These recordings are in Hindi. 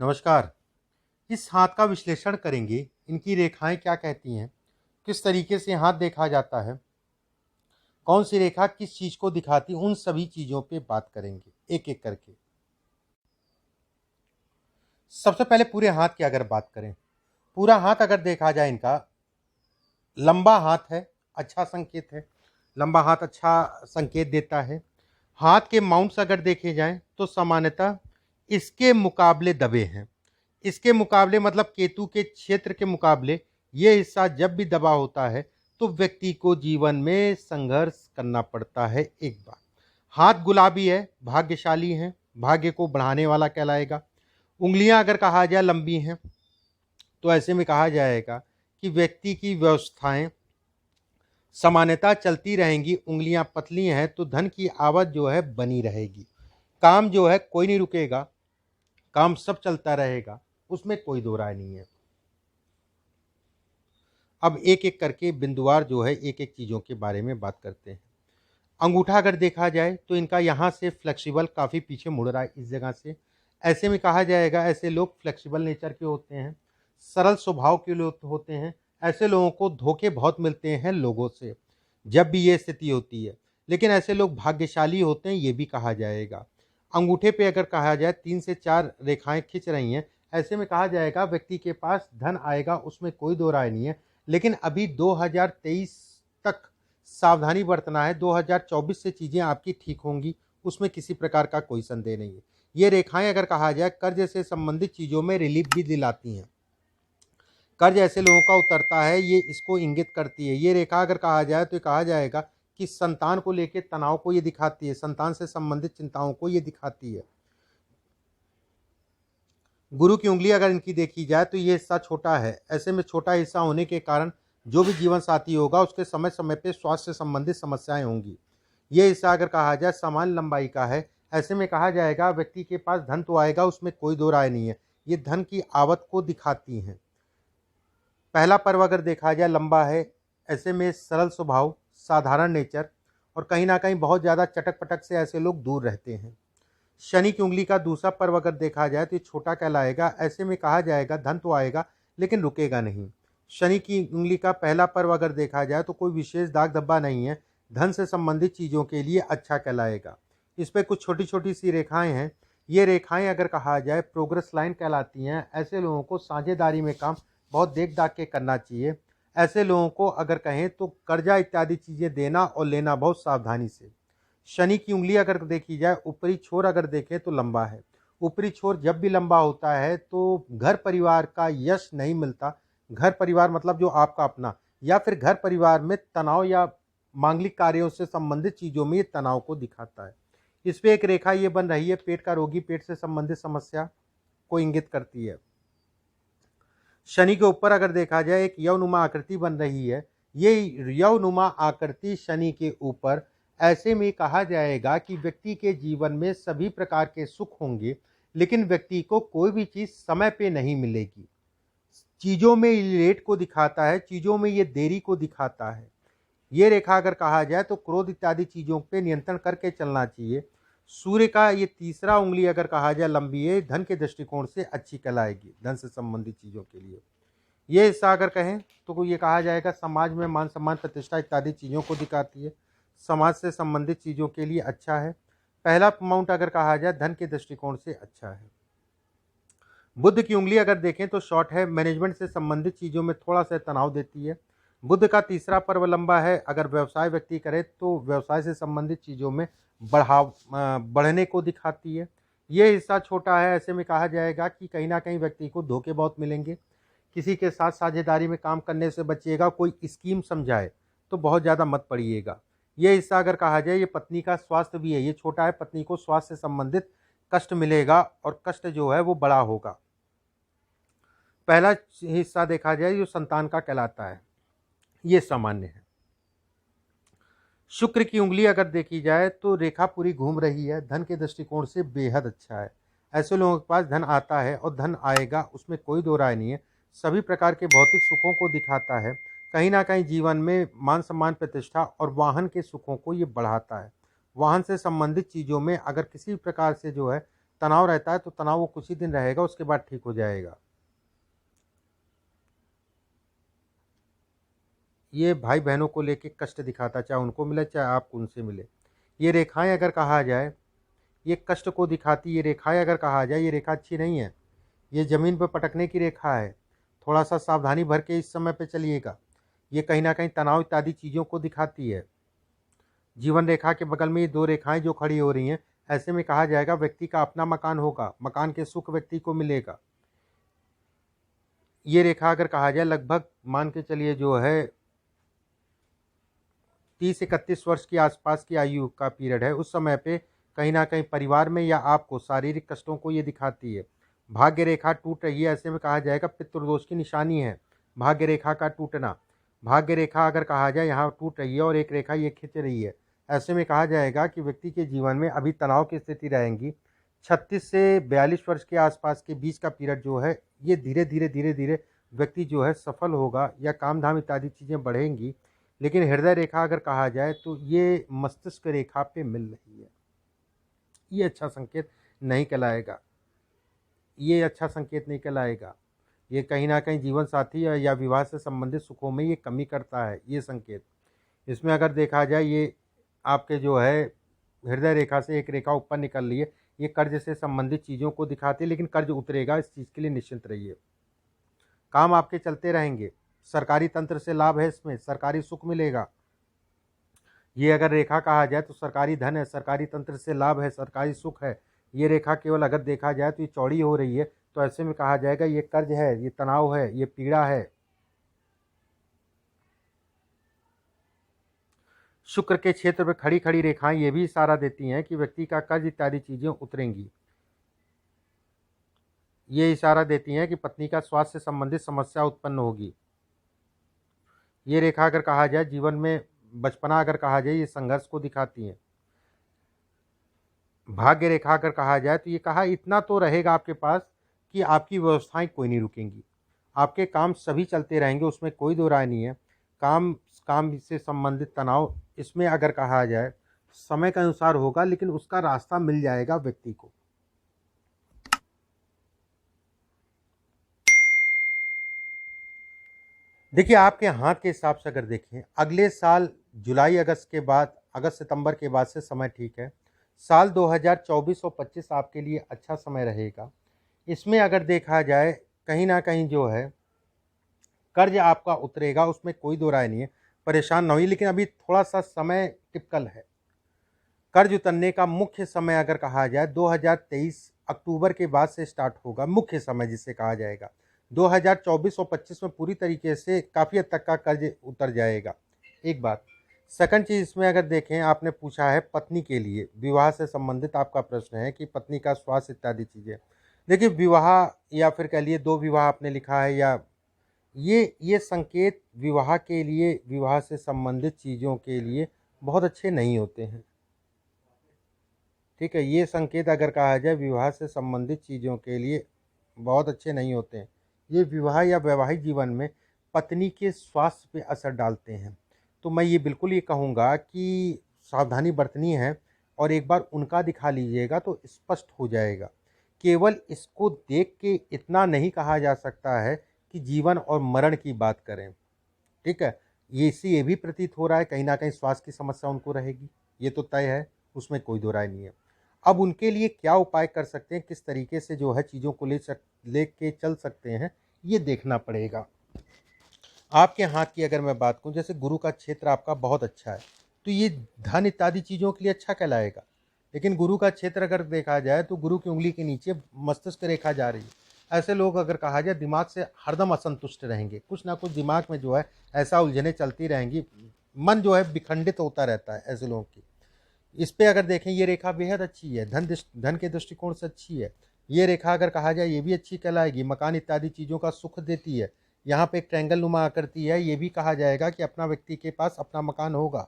नमस्कार। इस हाथ का विश्लेषण करेंगे, इनकी रेखाएं क्या कहती हैं, किस तरीके से हाथ देखा जाता है, कौन सी रेखा किस चीज़ को दिखाती है, उन सभी चीज़ों पे बात करेंगे एक एक करके। सबसे पहले पूरे हाथ की अगर बात करें, पूरा हाथ अगर देखा जाए, इनका लंबा हाथ है, अच्छा संकेत है। लंबा हाथ अच्छा संकेत देता है। हाथ के माउंट्स अगर देखे जाएं तो सामान्यतः इसके मुकाबले दबे हैं। इसके मुकाबले मतलब केतु के क्षेत्र के मुकाबले ये हिस्सा जब भी दबा होता है तो व्यक्ति को जीवन में संघर्ष करना पड़ता है। एक बार हाथ गुलाबी है, भाग्यशाली है, भाग्य को बढ़ाने वाला कहलाएगा। उंगलियां अगर कहा जाए लंबी हैं तो ऐसे में कहा जाएगा कि व्यक्ति की व्यवस्थाएं सामान्यतः चलती रहेंगी। उंगलियां पतली हैं तो धन की आवक जो है बनी रहेगी। काम जो है कोई नहीं रुकेगा, काम सब चलता रहेगा, उसमें कोई दो राय नहीं है। अब एक एक करके बिंदुवार जो है एक एक चीज़ों के बारे में बात करते हैं। अंगूठा अगर देखा जाए तो इनका यहाँ से फ्लेक्सिबल काफ़ी पीछे मुड़ रहा है इस जगह से। ऐसे में कहा जाएगा ऐसे लोग फ्लेक्सिबल नेचर के होते हैं, सरल स्वभाव के लोग होते हैं। ऐसे लोगों को धोखे बहुत मिलते हैं लोगों से जब भी ये स्थिति होती है, लेकिन ऐसे लोग भाग्यशाली होते हैं ये भी कहा जाएगा। अंगूठे पे अगर कहा जाए 3 से 4 रेखाएं खिंच रही हैं, ऐसे में कहा जाएगा व्यक्ति के पास धन आएगा, उसमें कोई दो राय नहीं है। लेकिन अभी 2023 तक सावधानी बरतना है। 2024 से चीज़ें आपकी ठीक होंगी, उसमें किसी प्रकार का कोई संदेह नहीं है। ये रेखाएं अगर कहा जाए कर्ज से संबंधित चीज़ों में रिलीफ भी दिलाती हैं। कर्ज ऐसे लोगों का उतरता है, ये इसको इंगित करती है। ये रेखा अगर कहा जाए तो कहा जाएगा कि संतान को लेकर तनाव को ये दिखाती है, संतान से संबंधित चिंताओं को ये दिखाती है। गुरु की उंगली अगर इनकी देखी जाए तो ये हिस्सा छोटा है। ऐसे में छोटा हिस्सा होने के कारण जो भी जीवन साथी होगा उसके समय समय पे स्वास्थ्य से संबंधित समस्याएं होंगी। ये हिस्सा अगर कहा जाए समान लंबाई का है, ऐसे में कहा जाएगा व्यक्ति के पास धन तो आएगा, उसमें कोई दो राय नहीं है। ये धन की आवक को दिखाती हैं। पहला पर्व अगर देखा जाए लंबा है, ऐसे में सरल स्वभाव, साधारण नेचर और कहीं ना कहीं बहुत ज़्यादा चटक पटक से ऐसे लोग दूर रहते हैं। शनि की उंगली का दूसरा पर्व अगर देखा जाए तो ये छोटा कहलाएगा। ऐसे में कहा जाएगा धन तो आएगा लेकिन रुकेगा नहीं। शनि की उंगली का पहला पर्व अगर देखा जाए तो कोई विशेष दाग धब्बा नहीं है, धन से संबंधित चीज़ों के लिए अच्छा कहलाएगा। इस पर कुछ छोटी छोटी सी रेखाएं हैं। ये रेखाएं अगर कहा जाए प्रोग्रेस लाइन कहलाती हैं। ऐसे लोगों को साझेदारी में काम बहुत देख दाख के करना चाहिए। ऐसे लोगों को अगर कहें तो कर्जा इत्यादि चीज़ें देना और लेना बहुत सावधानी से। शनि की उंगली अगर देखी जाए, ऊपरी छोर अगर देखें तो लंबा है। ऊपरी छोर जब भी लंबा होता है तो घर परिवार का यश नहीं मिलता। घर परिवार मतलब जो आपका अपना, या फिर घर परिवार में तनाव या मांगलिक कार्यों से संबंधित चीज़ों में ये तनाव को दिखाता है। इस पे एक रेखा ये बन रही है, पेट का रोगी, पेट से संबंधित समस्या को इंगित करती है। शनि के ऊपर अगर देखा जाए एक यवनुमा आकृति बन रही है। ये यवनुमा आकृति शनि के ऊपर, ऐसे में कहा जाएगा कि व्यक्ति के जीवन में सभी प्रकार के सुख होंगे, लेकिन व्यक्ति को कोई भी चीज़ समय पे नहीं मिलेगी। चीज़ों में ये लेट को दिखाता है, चीज़ों में ये देरी को दिखाता है। ये रेखा अगर कहा जाए तो क्रोध इत्यादि चीज़ों पे नियंत्रण करके चलना चाहिए। सूर्य का ये तीसरा उंगली अगर कहा जाए लंबी है, धन के दृष्टिकोण से अच्छी कहलाएगी, धन से संबंधित चीज़ों के लिए। ये हिस्सा अगर कहें तो ये कहा जाएगा समाज में मान सम्मान प्रतिष्ठा इत्यादि चीज़ों को दिखाती है, समाज से संबंधित चीज़ों के लिए अच्छा है। पहला माउंट अगर कहा जाए धन के दृष्टिकोण से अच्छा है। बुध की उंगली अगर देखें तो शॉर्ट है, मैनेजमेंट से संबंधित चीज़ों में थोड़ा सा तनाव देती है। बुध का तीसरा पर्व लंबा है, अगर व्यवसाय व्यक्ति करे तो व्यवसाय से संबंधित चीज़ों में बढ़ने को दिखाती है। ये हिस्सा छोटा है, ऐसे में कहा जाएगा कि कहीं ना कहीं व्यक्ति को धोखे बहुत मिलेंगे। किसी के साथ साझेदारी में काम करने से बचिएगा। कोई स्कीम समझाए तो बहुत ज़्यादा मत पड़िएगा। ये हिस्सा अगर कहा जाए ये पत्नी का स्वास्थ्य भी है, ये छोटा है, पत्नी को स्वास्थ्य से संबंधित कष्ट मिलेगा और कष्ट जो है वो बड़ा होगा। पहला हिस्सा देखा जाए जो संतान का कहलाता है, ये सामान्य है। शुक्र की उंगली अगर देखी जाए तो रेखा पूरी घूम रही है, धन के दृष्टिकोण से बेहद अच्छा है। ऐसे लोगों के पास धन आता है और धन आएगा, उसमें कोई दो राय नहीं है। सभी प्रकार के भौतिक सुखों को दिखाता है। कहीं ना कहीं जीवन में मान सम्मान प्रतिष्ठा और वाहन के सुखों को ये बढ़ाता है। वाहन से संबंधित चीज़ों में अगर किसी प्रकार से जो है तनाव रहता है तो तनाव वो कुछ ही दिन रहेगा, उसके बाद ठीक हो जाएगा। ये भाई बहनों को लेके कष्ट दिखाता है, चाहे उनको मिले चाहे आप उनसे मिले। ये रेखाएं अगर कहा जाए, ये कष्ट को दिखाती, ये रेखाएं अगर कहा जाए, ये रेखा अच्छी नहीं है। ये ज़मीन पर पटकने की रेखा है। थोड़ा सा सावधानी भर के इस समय पे चलिएगा। ये कहीं ना कहीं तनाव इत्यादि चीज़ों को दिखाती है। जीवन रेखा के बगल में ये दो रेखाएं जो खड़ी हो रही हैं, ऐसे में कहा जाएगा व्यक्ति का अपना मकान होगा, मकान के सुख व्यक्ति को मिलेगा। ये रेखा अगर कहा जाए लगभग मान के चलिए जो है 30-31 वर्ष के आसपास की आयु का पीरियड है, उस समय पे कहीं ना कहीं परिवार में या आपको शारीरिक कष्टों को ये दिखाती है। भाग्य रेखा टूट रही है, ऐसे में कहा जाएगा पितृदोष की निशानी है भाग्य रेखा का टूटना। भाग्य रेखा अगर कहा जाए यहाँ टूट रही है और एक रेखा ये खिंच रही है, ऐसे में कहा जाएगा कि व्यक्ति के जीवन में अभी तनाव की स्थिति रहेंगी। 36 से 42 वर्ष के आसपास के बीच का पीरियड जो है, ये धीरे धीरे धीरे धीरे व्यक्ति जो है सफल होगा या काम धाम इत्यादि चीज़ें बढ़ेंगी। लेकिन हृदय रेखा अगर कहा जाए तो ये मस्तिष्क रेखा पे मिल रही है, ये अच्छा संकेत नहीं कहलाएगा। ये अच्छा संकेत नहीं कहलाएगा। ये कहीं ना कहीं जीवन साथी या विवाह से संबंधित सुखों में ये कमी करता है ये संकेत। इसमें अगर देखा जाए ये आपके जो है हृदय रेखा से एक रेखा ऊपर निकल रही है, ये कर्ज से संबंधित चीज़ों को दिखाती है, लेकिन कर्ज उतरेगा, इस चीज़ के लिए निश्चिंत रहिए। काम आपके चलते रहेंगे, सरकारी तंत्र से लाभ है, इसमें सरकारी सुख मिलेगा। ये अगर रेखा कहा जाए तो सरकारी धन है, सरकारी तंत्र से लाभ है, सरकारी सुख है। ये रेखा केवल अगर देखा जाए तो ये चौड़ी हो रही है, तो ऐसे में कहा जाएगा ये कर्ज है, ये तनाव है, ये पीड़ा है। शुक्र के क्षेत्र में खड़ी खड़ी रेखाएं ये भी इशारा देती हैं कि व्यक्ति का कर्ज इत्यादि चीजें उतरेंगी। ये इशारा देती हैं कि पत्नी का स्वास्थ्य से संबंधित समस्या उत्पन्न होगी। ये रेखा अगर कहा जाए जीवन में बचपना अगर कहा जाए, ये संघर्ष को दिखाती हैं। भाग्य रेखा अगर कहा जाए तो ये कहा इतना तो रहेगा आपके पास कि आपकी व्यवस्थाएं कोई नहीं रुकेंगी, आपके काम सभी चलते रहेंगे, उसमें कोई दो राय नहीं है। काम से संबंधित तनाव इसमें अगर कहा जाए समय के अनुसार होगा, लेकिन उसका रास्ता मिल जाएगा व्यक्ति को। देखिए आपके हाथ के हिसाब से अगर देखें, अगले साल जुलाई अगस्त के बाद, अगस्त सितंबर के बाद से समय ठीक है। साल 2024 और 25 आपके लिए अच्छा समय रहेगा। इसमें अगर देखा जाए कहीं ना कहीं जो है कर्ज आपका उतरेगा, उसमें कोई दो राय नहीं है, परेशान ना होइए। लेकिन अभी थोड़ा सा समय टिपिकल है। कर्ज उतरने का मुख्य समय अगर कहा जाए 2023 अक्टूबर के बाद से स्टार्ट होगा, मुख्य समय जिसे कहा जाएगा। 2024 और 25 में पूरी तरीके से काफ़ी हद तक का कर्ज उतर जाएगा, एक बात। सेकंड चीज़ इसमें अगर देखें, आपने पूछा है पत्नी के लिए, विवाह से संबंधित आपका प्रश्न है कि पत्नी का स्वास्थ्य इत्यादि चीज़ें। देखिए विवाह या फिर कह लिए दो विवाह आपने लिखा है, या ये संकेत विवाह के लिए, विवाह से संबंधित चीज़ों के लिए बहुत अच्छे नहीं होते हैं, ठीक है। ये संकेत अगर कहा जाए विवाह से संबंधित चीज़ों के लिए बहुत अच्छे नहीं होते हैं। ये विवाह या वैवाहिक जीवन में पत्नी के स्वास्थ्य पे असर डालते हैं। तो मैं ये बिल्कुल ये कहूँगा कि सावधानी बरतनी है, और एक बार उनका दिखा लीजिएगा तो स्पष्ट हो जाएगा। केवल इसको देख के इतना नहीं कहा जा सकता है कि जीवन और मरण की बात करें, ठीक है। ये इससे ये भी प्रतीत हो रहा है कहीं ना कहीं स्वास्थ्य की समस्या उनको रहेगी, ये तो तय है, उसमें कोई दो राय नहीं है। अब उनके लिए क्या उपाय कर सकते हैं, किस तरीके से जो है चीज़ों को ले के चल सकते हैं, ये देखना पड़ेगा। आपके हाथ की अगर मैं बात करूं, जैसे गुरु का क्षेत्र आपका बहुत अच्छा है, तो ये धन इत्यादि चीज़ों के लिए अच्छा कहलाएगा। लेकिन गुरु का क्षेत्र अगर देखा जाए तो गुरु की उंगली के नीचे मस्तिष्क रेखा जा रही है। ऐसे लोग अगर कहा जाए दिमाग से हरदम असंतुष्ट रहेंगे, कुछ ना कुछ दिमाग में जो है ऐसा उलझने चलती रहेंगी, मन जो है विखंडित होता रहता है ऐसे लोगों की। इस पे अगर देखें ये रेखा बेहद अच्छी है, धन के दृष्टिकोण से अच्छी है। ये रेखा अगर कहा जाए ये भी अच्छी कहलाएगी, मकान इत्यादि चीज़ों का सुख देती है। यहाँ पे एक ट्रायंगल नुमा आकृति है, ये भी कहा जाएगा कि अपना व्यक्ति के पास अपना मकान होगा।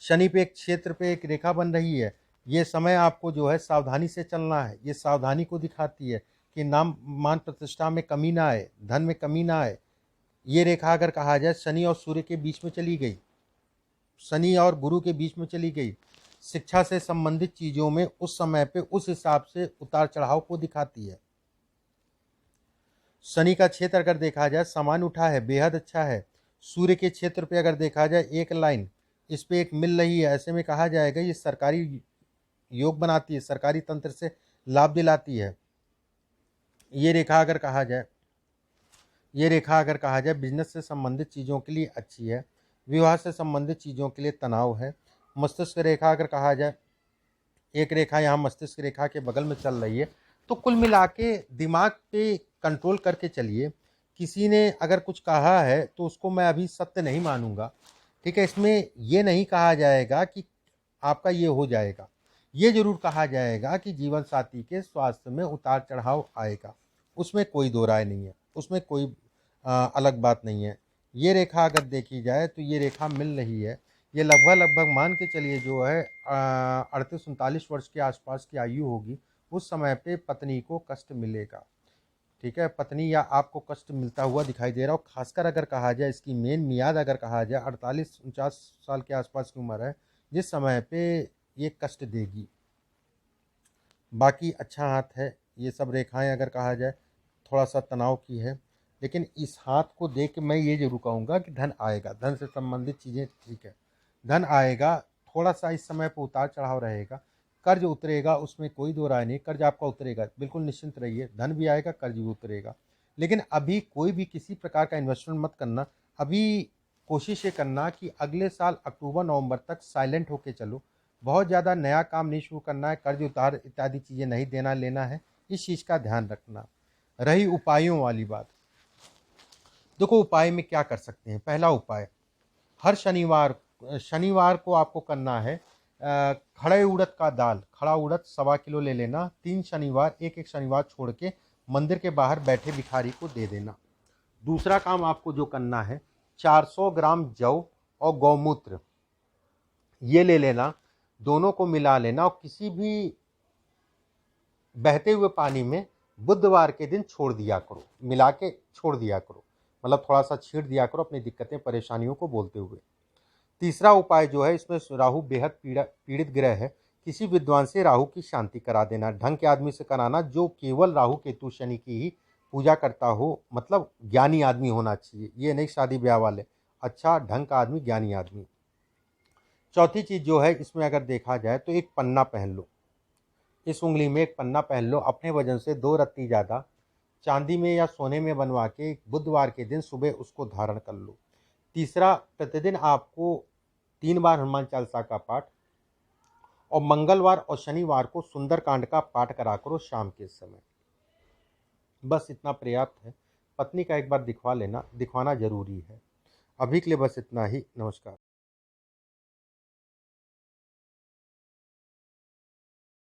शनि पे एक क्षेत्र पे एक रेखा बन रही है, ये समय आपको जो है सावधानी से चलना है। ये सावधानी को दिखाती है कि नाम मान प्रतिष्ठा में कमी ना आए, धन में कमी ना आए। ये रेखा अगर कहा जाए शनि और सूर्य के बीच में चली गई, शनि और गुरु के बीच में चली गई, शिक्षा से संबंधित चीज़ों में उस समय पे उस हिसाब से उतार चढ़ाव को दिखाती है। शनि का क्षेत्र अगर देखा जाए सामान्य उठा है, बेहद अच्छा है। सूर्य के क्षेत्र पे अगर देखा जाए एक लाइन इस पे एक मिल रही है, ऐसे में कहा जाएगा ये सरकारी योग बनाती है, सरकारी तंत्र से लाभ दिलाती है। ये रेखा अगर कहा जाए बिजनेस से संबंधित चीज़ों के लिए अच्छी है। विवाह से संबंधित चीज़ों के लिए तनाव है। मस्तिष्क रेखा अगर कहा जाए, एक रेखा यहाँ मस्तिष्क रेखा के बगल में चल रही है। तो कुल मिला के दिमाग पे कंट्रोल करके चलिए। किसी ने अगर कुछ कहा है तो उसको मैं अभी सत्य नहीं मानूंगा, ठीक है। इसमें ये नहीं कहा जाएगा कि आपका ये हो जाएगा, ये जरूर कहा जाएगा कि जीवन साथी के स्वास्थ्य में उतार चढ़ाव आएगा, उसमें कोई दो राय नहीं है, उसमें कोई अलग बात नहीं है। ये रेखा अगर देखी जाए तो ये रेखा मिल रही है, ये लगभग मान के चलिए जो है 38-39 वर्ष के आसपास की आयु होगी। उस समय पे पत्नी को कष्ट मिलेगा, ठीक है। पत्नी या आपको कष्ट मिलता हुआ दिखाई दे रहा हो। खासकर अगर कहा जाए इसकी मेन मियाद अगर कहा जाए 48-49 साल के आसपास की उम्र है जिस समय पे ये कष्ट देगी। बाकी अच्छा हाथ है। ये सब रेखाएं अगर कहा जाए थोड़ा सा तनाव की है, लेकिन इस हाथ को देख के मैं ये जरूर कहूँगा कि धन आएगा, धन से संबंधित चीज़ें ठीक है, धन आएगा। थोड़ा सा इस समय पर उतार चढ़ाव रहेगा। कर्ज उतरेगा, उसमें कोई दो राय नहीं, कर्ज आपका उतरेगा, बिल्कुल निश्चिंत रहिए। धन भी आएगा, कर्ज भी उतरेगा। लेकिन अभी कोई भी किसी प्रकार का इन्वेस्टमेंट मत करना। अभी कोशिश ये करना कि अगले साल अक्टूबर नवंबर तक साइलेंट होके चलो। बहुत ज़्यादा नया काम नहीं शुरू करना है, कर्ज उतार इत्यादि चीज़ें नहीं देना लेना है, इस चीज़ का ध्यान रखना। रही उपायों वाली बात, देखो उपाय में क्या कर सकते हैं। पहला उपाय, हर शनिवार को आपको करना है खड़े उड़द का दाल, खड़ा उड़द 1.25 किलो ले लेना। 3 शनिवार, एक शनिवार छोड़ के मंदिर के बाहर बैठे भिखारी को दे देना। दूसरा काम आपको जो करना है 400 ग्राम जौ और गौमूत्र ये ले लेना, दोनों को मिला लेना और किसी भी बहते हुए पानी में बुधवार के दिन छोड़ दिया करो, मिला के छोड़ दिया करो, मतलब थोड़ा सा छीट दिया करो अपनी दिक्कतें परेशानियों को बोलते हुए। तीसरा उपाय जो है, इसमें राहु बेहद पीड़ित ग्रह है, किसी विद्वान से राहु की शांति करा देना। ढंग के आदमी से कराना जो केवल राहु केतु शनि की ही पूजा करता हो, मतलब ज्ञानी आदमी होना चाहिए, ये नहीं शादी ब्याह वाले, अच्छा ढंग का आदमी, ज्ञानी आदमी। चौथी चीज़ जो है इसमें अगर देखा जाए तो एक पन्ना पहन लो, इस उंगली में एक पन्ना पहन लो, अपने वजन से 2 रत्ती ज़्यादा, चांदी में या सोने में बनवा के बुधवार के दिन सुबह उसको धारण कर लो। तीसरा, प्रतिदिन आपको 3 बार हनुमान चालीसा का पाठ और मंगलवार और शनिवार को सुंदरकांड का पाठ करा करो शाम के समय। बस इतना पर्याप्त है। पत्नी का एक बार दिखवा लेना, दिखवाना जरूरी है। अभी के लिए बस इतना ही। नमस्कार।